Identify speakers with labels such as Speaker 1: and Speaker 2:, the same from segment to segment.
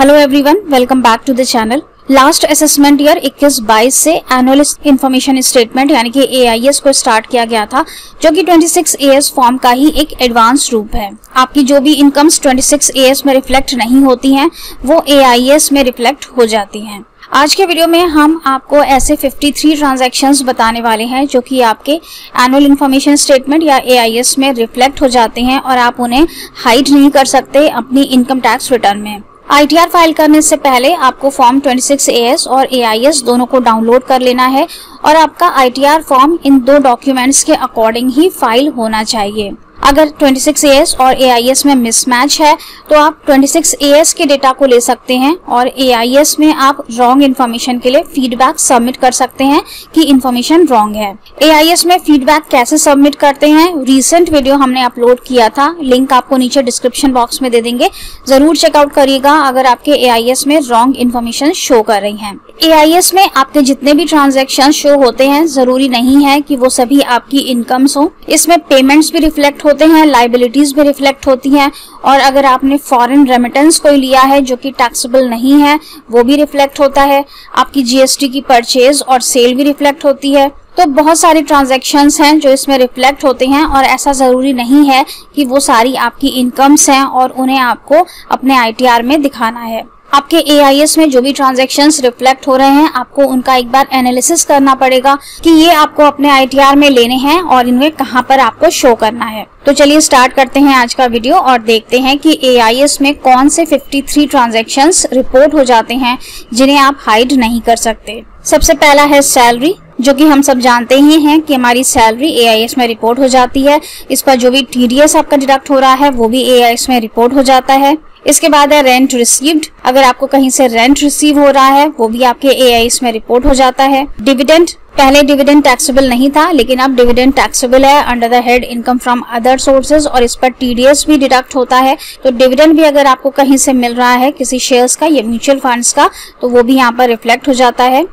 Speaker 1: Hello everyone, welcome back to the channel. Last assessment year 21-22 से annual information statement यानी कि AIS को start किया गया था, जो कि 26 AS फॉर्म का ही एक एडवांस रूप है। आपकी जो भी इनकम्स 26 AS में रिफ्लेक्ट नहीं होती हैं, वो AIS में रिफ्लेक्ट हो जाती हैं। आज के वीडियो में हम आपको ऐसे 53 ट्रांजैक्शंस बताने वाले हैं जो कि आपके एनुअल इंफॉर्मेशन स्टेटमेंट या AIS में रिफ्लेक्ट हो जाते हैं और आप उन्हें हाइड नहीं कर सकते अपनी इनकम टैक्स रिटर्न में। ITR फाइल करने से पहले आपको फॉर्म 26 AS और AIS दोनों को डाउनलोड कर लेना है और आपका ITR फॉर्म इन दो डॉक्यूमेंट्स के अकॉर्डिंग ही फाइल होना चाहिए। अगर 26 AS और AIS में मिसमैच है तो आप 26 AS के डेटा को ले सकते हैं और AIS में आप रॉन्ग इन्फॉर्मेशन के लिए फीडबैक सबमिट कर सकते हैं कि इन्फॉर्मेशन रॉन्ग है। AIS में फीडबैक कैसे सबमिट करते हैं, रीसेंट वीडियो हमने अपलोड किया था, लिंक आपको नीचे डिस्क्रिप्शन बॉक्स में दे देंगे, जरूर चेकआउट करिएगा अगर आपके AIS में रॉन्ग इन्फॉर्मेशन शो कर रही है। AIS में आपके जितने भी ट्रांजेक्शन शो होते हैं, जरूरी नहीं है कि वो सभी आपकी इनकम्स हो। इसमें पेमेंट्स भी रिफ्लेक्ट होते हैं, लाइबिलिटीज भी रिफ्लेक्ट होती हैं और अगर आपने फॉरेन रेमिटेंस कोई लिया है जो कि टैक्सेबल नहीं है, वो भी रिफ्लेक्ट होता है। आपकी GST की परचेज और सेल भी रिफ्लेक्ट होती है। तो बहुत सारे ट्रांजैक्शंस हैं जो इसमें रिफ्लेक्ट होते हैं और ऐसा जरूरी नहीं है कि वो सारी आपकी इनकम्स हैं और उन्हें आपको अपने ITR में दिखाना है। आपके AIS में जो भी ट्रांजैक्शंस रिफ्लेक्ट हो रहे हैं, आपको उनका एक बार एनालिसिस करना पड़ेगा कि ये आपको अपने ITR में लेने हैं और इनमें कहां पर आपको शो करना है। तो चलिए स्टार्ट करते हैं आज का वीडियो और देखते हैं कि AIS में कौन से 53 ट्रांजैक्शंस रिपोर्ट हो जाते हैं जिन्हें आप हाइड नहीं कर सकते। सबसे पहला है सैलरी, जो कि हम सब जानते ही हैं कि हमारी सैलरी AIS में रिपोर्ट हो जाती है। इस पर जो भी TDS आपका डिडक्ट हो रहा है वो भी AIS में रिपोर्ट हो जाता है। इसके बाद है रेंट रिसीव्ड, अगर आपको कहीं से रेंट रिसीव हो रहा है वो भी आपके AIS में रिपोर्ट हो जाता है। डिविडेंड, पहले डिविडेंड टैक्सेबल नहीं था लेकिन अब डिविडेंड टैक्सेबल है under the head income from other sources और इस पर TDS भी डिडक्ट होता है। तो डिविडेंड भी अगर आपको कहीं से मिल रहा है, किसी शेयर्स का या म्यूचुअल फंड्स का, तो वो भी यहाँ पर रिफ्लेक्ट हो जाता है।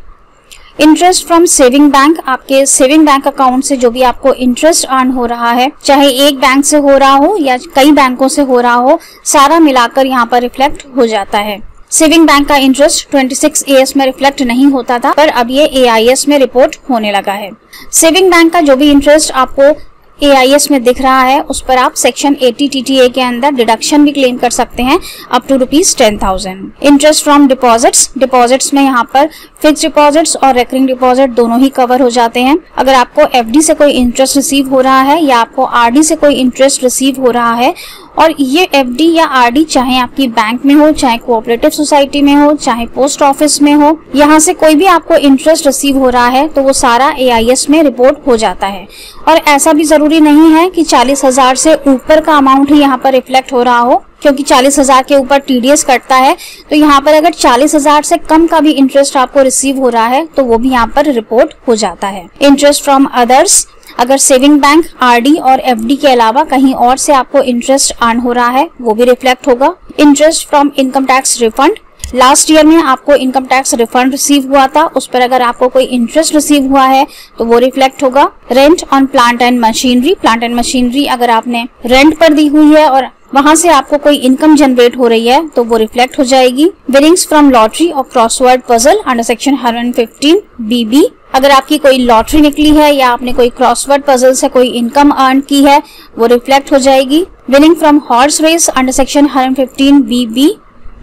Speaker 1: इंटरेस्ट फ्रॉम सेविंग बैंक, आपके सेविंग बैंक अकाउंट से जो भी आपको इंटरेस्ट अर्न हो रहा है, चाहे एक बैंक से हो रहा हो या कई बैंकों से हो रहा हो, सारा मिलाकर यहाँ पर रिफ्लेक्ट हो जाता है। सेविंग बैंक का इंटरेस्ट 26 AS में रिफ्लेक्ट नहीं होता था, पर अब ये AIS में रिपोर्ट होने लगा है। सेविंग बैंक का जो भी इंटरेस्ट आपको AIS में दिख रहा है, उस पर आप सेक्शन 80 TTA के अंदर डिडक्शन भी क्लेम कर सकते हैं up to ₹10,000। Interest from deposits, deposits में यहाँ पर फिक्स डिपॉजिट्स और रेकरिंग डिपॉजिट दोनों ही कवर हो जाते हैं। अगर आपको FD से कोई इंटरेस्ट रिसीव हो रहा है या आपको RD से कोई इंटरेस्ट रिसीव हो रहा है, और ये FD या RD चाहे आपकी बैंक में हो, चाहे कोऑपरेटिव सोसाइटी में हो, चाहे पोस्ट ऑफिस में हो, यहाँ से कोई भी आपको इंटरेस्ट रिसीव हो रहा है तो वो सारा AIS में रिपोर्ट हो जाता है। और ऐसा भी जरूरी नहीं है कि 40,000 से ऊपर का अमाउंट ही यहाँ पर रिफ्लेक्ट हो रहा हो, क्योंकि 40,000 के ऊपर TDS कटता है। तो यहाँ पर अगर 40,000 से कम का भी इंटरेस्ट आपको रिसीव हो रहा है तो वो भी यहाँ पर रिपोर्ट हो जाता है। इंटरेस्ट फ्रॉम अदर्स, अगर सेविंग बैंक, RD और FD के अलावा कहीं और से आपको इंटरेस्ट अर्न हो रहा है, वो भी रिफ्लेक्ट होगा। Interest from income tax refund, last year में आपको इनकम टैक्स रिफंड रिसीव हुआ था, उस पर अगर आपको कोई इंटरेस्ट रिसीव हुआ है तो वो रिफ्लेक्ट होगा। Rent on plant and machinery, plant and machinery अगर आपने रेंट पर दी हुई है और वहां से आपको कोई इनकम जनरेट हो रही है तो वो रिफ्लेक्ट हो जाएगी। विनिंग्स फ्रॉम लॉटरी और crossword puzzle under section 115 BB, अगर आपकी कोई लॉटरी निकली है या आपने कोई क्रॉसवर्ड पजल से कोई इनकम अर्न की है, वो रिफ्लेक्ट हो जाएगी। Winning from horse race under section 115 BB,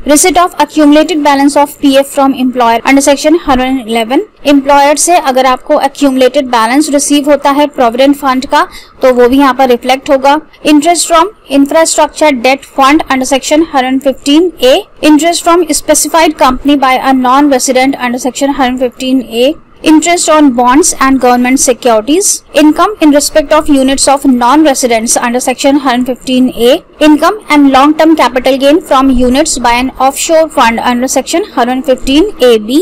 Speaker 1: receipt of accumulated balance of PF from employer under section 111, employer से अगर आपको अक्यूमुलेटेड बैलेंस रिसीव होता है प्रोविडेंट फंड का तो वो भी यहाँ पर रिफ्लेक्ट होगा। Interest from infrastructure debt fund under section 115A, interest from specified company by a non resident under section 115A, interest on bonds and government securities, income in respect of units of non-residents under section 115A, income and long-term capital gain from units by an offshore fund under section 115AB,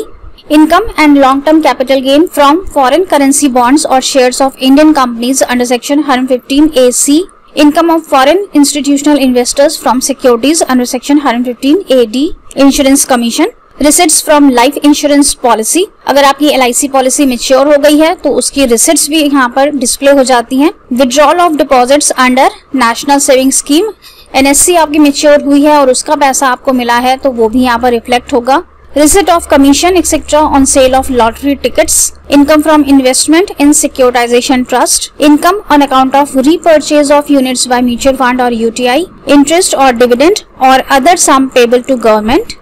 Speaker 1: income and long-term capital gain from foreign currency bonds or shares of Indian companies under section 115AC, income of foreign institutional investors from securities under section 115AD, insurance commission, receipts from life insurance policy, अगर आपकी LIC policy mature हो गई है तो उसकी receipts भी यहाँ पर डिस्प्ले हो जाती हैं। Withdrawal of deposits under national saving scheme, NSC आपकी मैच्योर हुई है और उसका पैसा आपको मिला है तो वो भी यहाँ पर रिफ्लेक्ट होगा। Receipt of commission etc. on sale of lottery tickets, income from investment in securitization trust, income on account of repurchase of units by mutual fund or UTI, interest or dividend or other sum payable to government,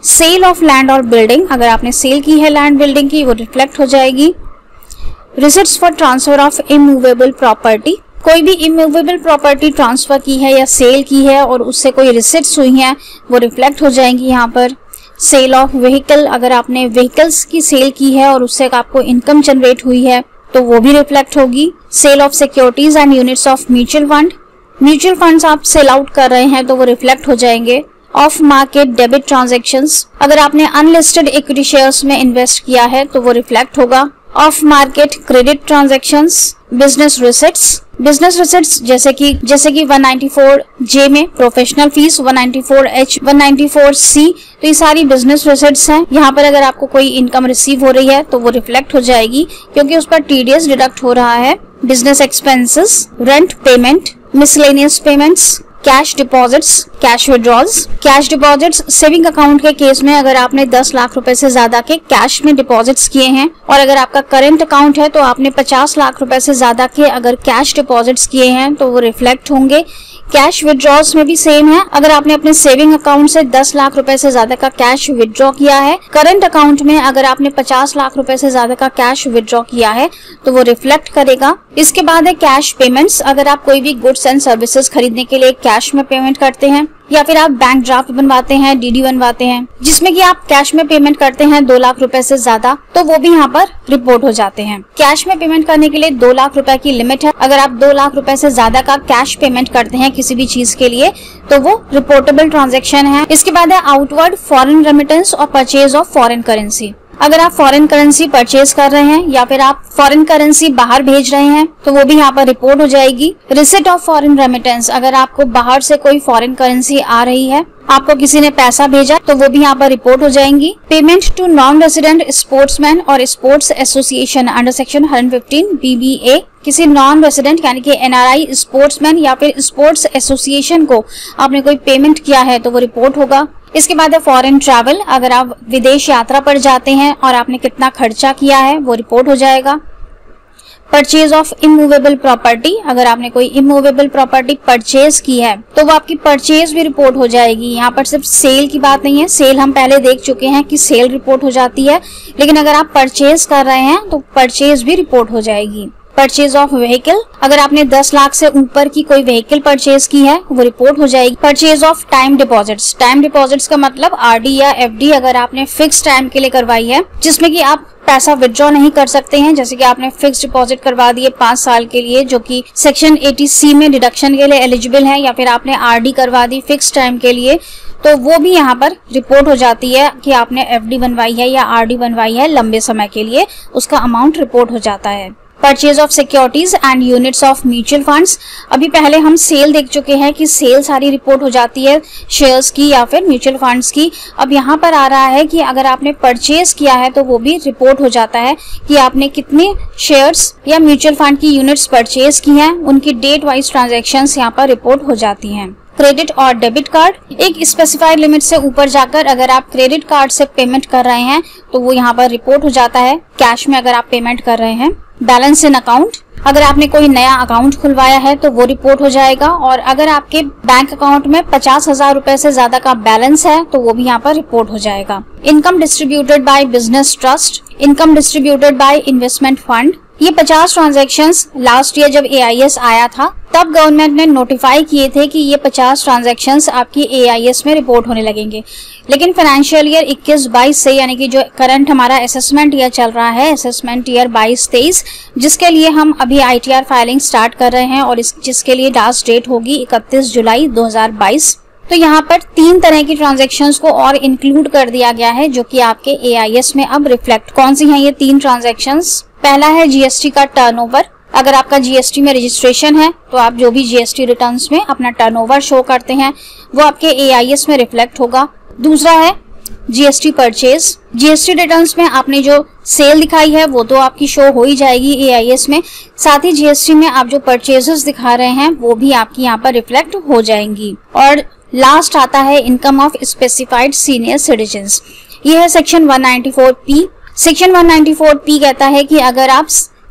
Speaker 1: sale of land or building, अगर आपने cell की है land building की वो reflect हो जाएगी। Receipts for transfer of immovable property, कोई भी इमूवेबल प्रॉपर्टी ट्रांसफर की है या सेल की है और उससे कोई रिसिट्स हुई हैं वो रिफ्लेक्ट हो जाएंगी यहाँ पर। सेल ऑफ व्हीकल, अगर आपने व्हीकल्स की सेल की है और उससे आपको इनकम जनरेट हुई है तो वो भी रिफ्लेक्ट होगी। Sale of securities and units of mutual fund, mutual funds आप सेल आउट कर रहे हैं तो वो रिफ्लेक्ट हो जाएंगे। ऑफ मार्केट डेबिट ट्रांजैक्शंस, अगर आपने अनलिस्टेड इक्विटी शेयर्स में इन्वेस्ट किया है तो वो रिफ्लेक्ट होगा। Of market credit transactions, business receipts, business receipts जैसे कि 194J में प्रोफेशनल फीस, 194H, 194C, तो ये सारी बिजनेस रिसिट्स हैं। यहाँ पर अगर आपको कोई इनकम रिसीव हो रही है तो वो रिफ्लेक्ट हो जाएगी क्योंकि उस पर टीडीएस डिडक्ट हो रहा है। Business expenses, rent payment, miscellaneous payments, cash deposits, cash withdrawals. Cash deposits saving account के केस में अगर आपने 10 लाख रुपए से ज्यादा के कैश में डिपॉजिट्स किए हैं और अगर आपका करंट अकाउंट है तो आपने 50 लाख रुपए से ज्यादा के अगर कैश डिपॉजिट्स किए हैं तो वो रिफ्लेक्ट होंगे। कैश विड्रॉल्स में भी सेम है, अगर आपने अपने सेविंग अकाउंट से 10 लाख रुपए से ज्यादा का कैश विड्रॉ किया है, करंट अकाउंट में अगर आपने 50 लाख रुपए से ज्यादा का कैश विड्रॉ किया है तो वो रिफ्लेक्ट करेगा। इसके बाद है कैश पेमेंट्स, अगर आप कोई भी गुड्स एंड सर्विसेज खरीदने के लिए कैश में पेमेंट करते हैं या फिर आप बैंक ड्राफ्ट बनवाते हैं, डीडी बनवाते हैं जिसमें कि आप कैश में पेमेंट करते हैं 2 लाख रुपए से ज्यादा, तो वो भी यहाँ पर रिपोर्ट हो जाते हैं। कैश में पेमेंट करने के लिए 2 लाख रुपए की लिमिट है, अगर आप 2 लाख रुपए से ज्यादा का कैश पेमेंट करते हैं किसी भी चीज के लिए तो वो रिपोर्टेबल ट्रांजेक्शन है। इसके बाद है आउटवर्ड फॉरेन रेमिटेंस और परचेज ऑफ फॉरेन करेंसी, अगर आप फॉरेन करेंसी परचेज कर रहे हैं या फिर आप फॉरेन करेंसी बाहर भेज रहे हैं तो वो भी यहाँ पर रिपोर्ट हो जाएगी। रिसिट ऑफ फॉरेन रेमिटेंस, अगर आपको बाहर से कोई फॉरेन करेंसी आ रही है, आपको किसी ने पैसा भेजा तो वो भी यहाँ पर रिपोर्ट हो जाएंगी। Payment to non resident sportsman और sports association under section 115 BBA, किसी नॉन रेसिडेंट यानी कि NRI स्पोर्ट्समैन या फिर स्पोर्ट्स एसोसिएशन को आपने कोई पेमेंट किया है तो वो रिपोर्ट होगा। इसके बाद है फॉरेन ट्रैवल, अगर आप विदेश यात्रा पर जाते हैं और आपने कितना खर्चा किया है वो रिपोर्ट हो जाएगा। परचेज ऑफ इमूवेबल प्रॉपर्टी, अगर आपने कोई इमूवेबल प्रॉपर्टी परचेज की है तो वो आपकी परचेज भी रिपोर्ट हो जाएगी। यहाँ पर सिर्फ सेल की बात नहीं है, सेल हम पहले देख चुके हैं कि सेल रिपोर्ट हो जाती है, लेकिन अगर आप परचेज कर रहे हैं तो परचेज भी रिपोर्ट हो जाएगी। परचेज ऑफ व्हीकल, अगर आपने 10 लाख से ऊपर की कोई व्हीकल परचेज की है वो रिपोर्ट हो जाएगी। Purchase of time deposits, time deposits का मतलब RD या FD अगर आपने फिक्स टाइम के लिए करवाई है जिसमें कि आप पैसा विड्रॉ नहीं कर सकते हैं, जैसे कि आपने फिक्स डिपॉजिट करवा दिए 5 साल के लिए जो कि सेक्शन 80C में डिडक्शन के लिए एलिजिबल है, या फिर आपने RD करवा दी फिक्स टाइम के लिए तो वो भी यहाँ पर रिपोर्ट हो जाती है कि आपने FD बनवाई है या RD बनवाई है लंबे समय के लिए, उसका अमाउंट रिपोर्ट हो जाता है। Purchase of securities and units of mutual funds, अभी पहले हम सेल देख चुके हैं कि सेल सारी रिपोर्ट हो जाती है शेयर्स की या फिर म्यूचुअल फंड्स की। अब यहाँ पर आ रहा है कि अगर आपने परचेज किया है तो वो भी रिपोर्ट हो जाता है कि आपने कितने शेयर्स या म्यूचुअल फंड की यूनिट्स परचेज की हैं, उनकी डेट वाइज ट्रांजेक्शन्स यहाँ पर रिपोर्ट हो जाती हैं। क्रेडिट और डेबिट कार्ड, एक स्पेसिफाइड लिमिट से ऊपर जाकर अगर आप क्रेडिट कार्ड से पेमेंट कर रहे हैं तो वो यहाँ पर रिपोर्ट हो जाता है। कैश में अगर आप पेमेंट कर रहे हैं। बैलेंस इन अकाउंट, अगर आपने कोई नया अकाउंट खुलवाया है तो वो रिपोर्ट हो जाएगा, और अगर आपके बैंक अकाउंट में 50,000 रुपए से ज्यादा का बैलेंस है तो वो भी यहाँ पर रिपोर्ट हो जाएगा। Income distributed by business trust, income distributed by investment fund, ये 50 ट्रांजैक्शंस लास्ट ईयर जब AIS आया था तब गवर्नमेंट ने नोटिफाई किए थे कि ये 50 ट्रांजैक्शंस आपकी AIS में रिपोर्ट होने लगेंगे, लेकिन फाइनेंशियल ईयर 21-22 से यानी कि जो करंट हमारा असेसमेंट ईयर चल रहा है, असेसमेंट ईयर 22-23, जिसके लिए हम अभी ITR फाइलिंग स्टार्ट कर रहे हैं और जिसके लिए लास्ट डेट होगी 31 जुलाई 2022, तो यहाँ पर 3 तरह की ट्रांजैक्शंस को और इंक्लूड कर दिया गया है जो कि आपके AIS में अब रिफ्लेक्ट। कौन सी हैं ये 3 ट्रांजैक्शंस? पहला है GST का टर्नओवर, अगर आपका GST में रजिस्ट्रेशन है तो आप जो भी GST रिटर्न्स में अपना टर्नओवर शो करते हैं वो आपके AIS में रिफ्लेक्ट होगा। दूसरा है जीएसटी परचेज, जीएसटी रिटर्न्स में आपने जो सेल दिखाई है वो तो आपकी शो हो ही जाएगी एआईएस में, साथ ही जीएसटी में आप जो परचेजेस दिखा रहे हैं वो भी आपकी यहाँ पर रिफ्लेक्ट हो जाएंगी। और लास्ट आता है income of specified senior citizens. ये है सेक्शन 194P। सेक्शन 194P कहता है कि अगर आप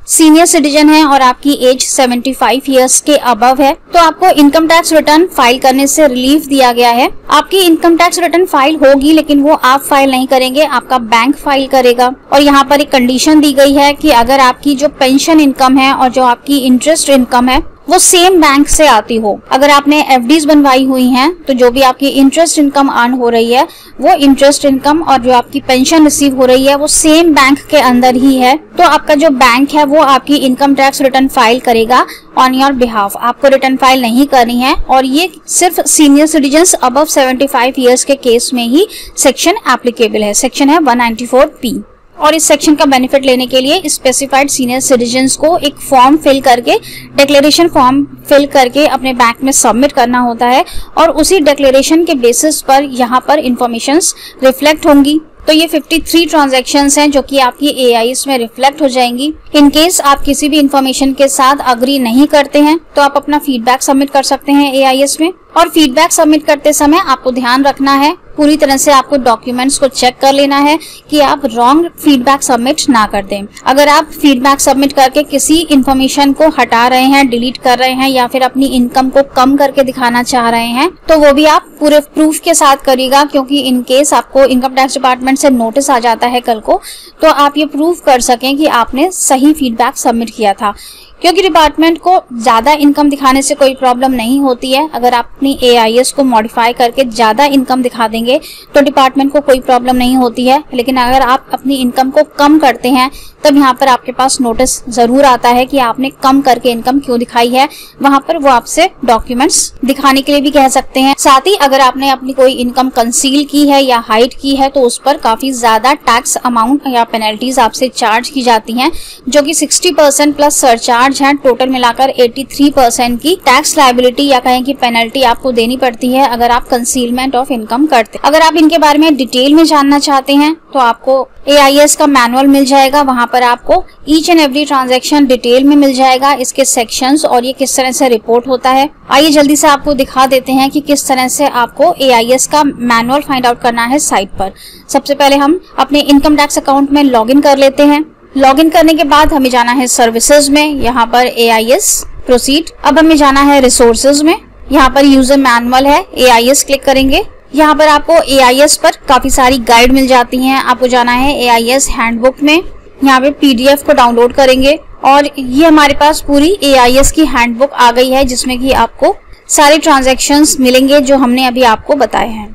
Speaker 1: सीनियर सिटीजन हैं और आपकी एज 75 इयर्स के अबव है तो आपको इनकम टैक्स रिटर्न फाइल करने से रिलीफ दिया गया है। आपकी इनकम टैक्स रिटर्न फाइल होगी लेकिन वो आप फाइल नहीं करेंगे, आपका बैंक फाइल करेगा। और यहाँ पर एक कंडीशन दी गई है कि अगर आपकी जो पेंशन इनकम है और जो आपकी इंटरेस्ट इनकम है वो सेम बैंक से आती हो। अगर आपने एफडीज बनवाई हुई हैं तो जो भी आपकी इंटरेस्ट इनकम अर्न हो रही है वो इंटरेस्ट इनकम और जो आपकी पेंशन रिसीव हो रही है वो सेम बैंक के अंदर ही है, तो आपका जो बैंक है वो आपकी इनकम टैक्स रिटर्न फाइल करेगा ऑन योर बिहाफ। आपको रिटर्न फाइल नहीं करनी है और ये सिर्फ सीनियर सिटीजन्स अबव 75 इयर्स के केस में ही सेक्शन एप्लीकेबल है। सेक्शन है 194P। और इस सेक्शन का बेनिफिट लेने के लिए स्पेसिफाइड सीनियर सिटीजन्स को एक फॉर्म फिल करके, डिक्लेरेशन फॉर्म फिल करके अपने बैंक में सबमिट करना होता है और उसी डिक्लेरेशन के बेसिस पर यहाँ पर इंफॉर्मेशंस रिफ्लेक्ट होंगी। तो ये 53 ट्रांजैक्शंस हैं जो कि आपकी एआईएस में रिफ्लेक्ट हो जाएंगी। इन केस आप किसी भी इंफॉर्मेशन के साथ अग्री नहीं करते हैं तो आप अपना फीडबैक सबमिट कर सकते हैं एआईएस में। और फीडबैक सबमिट करते समय आपको ध्यान रखना है, पूरी तरह से आपको डॉक्यूमेंट्स को चेक कर लेना है कि आप रॉन्ग फीडबैक सबमिट ना कर दें। अगर आप फीडबैक सबमिट करके किसी इंफॉर्मेशन को हटा रहे हैं, डिलीट कर रहे हैं या फिर अपनी इनकम को कम करके दिखाना चाह रहे हैं तो वो भी आप पूरे प्रूफ के साथ करिएगा, क्योंकि इन केस आपको इनकम टैक्स डिपार्टमेंट से नोटिस आ जाता है कल को तो आप ये प्रूफ कर सकें कि आपने सही फीडबैक सबमिट किया था। क्योंकि डिपार्टमेंट को ज्यादा इनकम दिखाने से कोई प्रॉब्लम नहीं होती है। अगर आप अपनी एआईएस को मॉडिफाई करके ज्यादा इनकम दिखा देंगे तो डिपार्टमेंट को कोई प्रॉब्लम नहीं होती है, लेकिन अगर आप अपनी इनकम को कम करते हैं तब यहाँ पर आपके पास नोटिस जरूर आता है कि आपने कम करके इनकम क्यों दिखाई है। वहां पर वो आपसे डॉक्यूमेंट्स दिखाने के लिए भी कह सकते हैं। साथ ही अगर आपने अपनी कोई इनकम कंसील की है या हाइड की है तो उस पर काफी ज्यादा टैक्स अमाउंट या पेनल्टीज आपसे चार्ज की जाती हैं, जो कि 60% प्लस सरचार्ज है। टोटल मिलाकर 83% की टैक्स लायबिलिटी या कहें कि पेनल्टी आपको देनी पड़ती है अगर आप कंसीलमेंट ऑफ इनकम करते। अगर आप इनके बारे में डिटेल में जानना चाहते हैं तो आपको एआईएस का मैनुअल मिल जाएगा, वहां पर आपको each and every transaction detail में मिल जाएगा, इसके सेक्शंस और ये किस तरह से रिपोर्ट होता है। आइए जल्दी से आपको दिखा देते हैं कि किस तरह से आपको एआईएस का मैनुअल फाइंड आउट करना है साइट पर। सबसे पहले हम अपने इनकम टैक्स अकाउंट में लॉगिन कर लेते हैं। लॉगिन करने के बाद हमें जाना है सर्विसेज में, यहाँ पर एआईएस प्रोसीड। अब हमें जाना है रिसोर्सेज में, यहाँ पर यूजर मैनुअल है, एआईएस क्लिक करेंगे। यहाँ पर आपको एआईएस पर काफी सारी गाइड मिल जाती हैं। आपको जाना है एआईएस हैंडबुक में, यहाँ पे पीडीएफ को डाउनलोड करेंगे और ये हमारे पास पूरी एआईएस की हैंडबुक आ गई है जिसमें कि आपको सारे ट्रांजैक्शंस मिलेंगे जो हमने अभी आपको बताए हैं।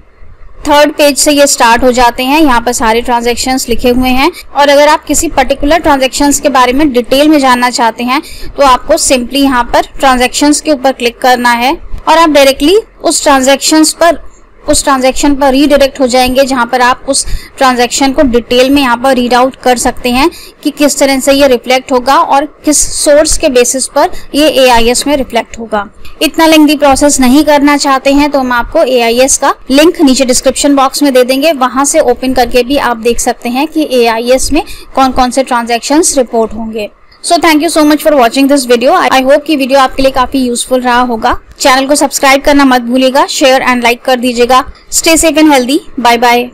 Speaker 1: थर्ड पेज से ये स्टार्ट हो जाते हैं, यहाँ पर सारे ट्रांजैक्शंस लिखे हुए हैं। और अगर आप किसी पर्टिकुलर ट्रांजैक्शंस के बारे में डिटेल में जानना चाहते हैं तो आपको सिंपली यहाँ पर ट्रांजैक्शंस के ऊपर क्लिक करना है और आप डायरेक्टली उस ट्रांजैक्शन पर रीडायरेक्ट हो जाएंगे, जहां पर आप उस ट्रांजैक्शन को डिटेल में यहाँ पर रीड आउट कर सकते हैं कि किस तरह से ये रिफ्लेक्ट होगा और किस सोर्स के बेसिस पर ये एआईएस में रिफ्लेक्ट होगा। इतना लेंथी प्रोसेस नहीं करना चाहते हैं तो हम आपको एआईएस का लिंक नीचे डिस्क्रिप्शन बॉक्स में दे देंगे, वहां से ओपन करके भी आप देख सकते हैं कि एआईएस में कौन कौन से ट्रांजैक्शंस रिपोर्ट होंगे। So thank you so much for watching this video. I hope कि वीडियो आपके लिए काफी यूजफुल रहा होगा। चैनल को सब्सक्राइब करना मत भूलिएगा, शेयर एंड लाइक कर दीजिएगा। Stay safe and healthy. Bye bye.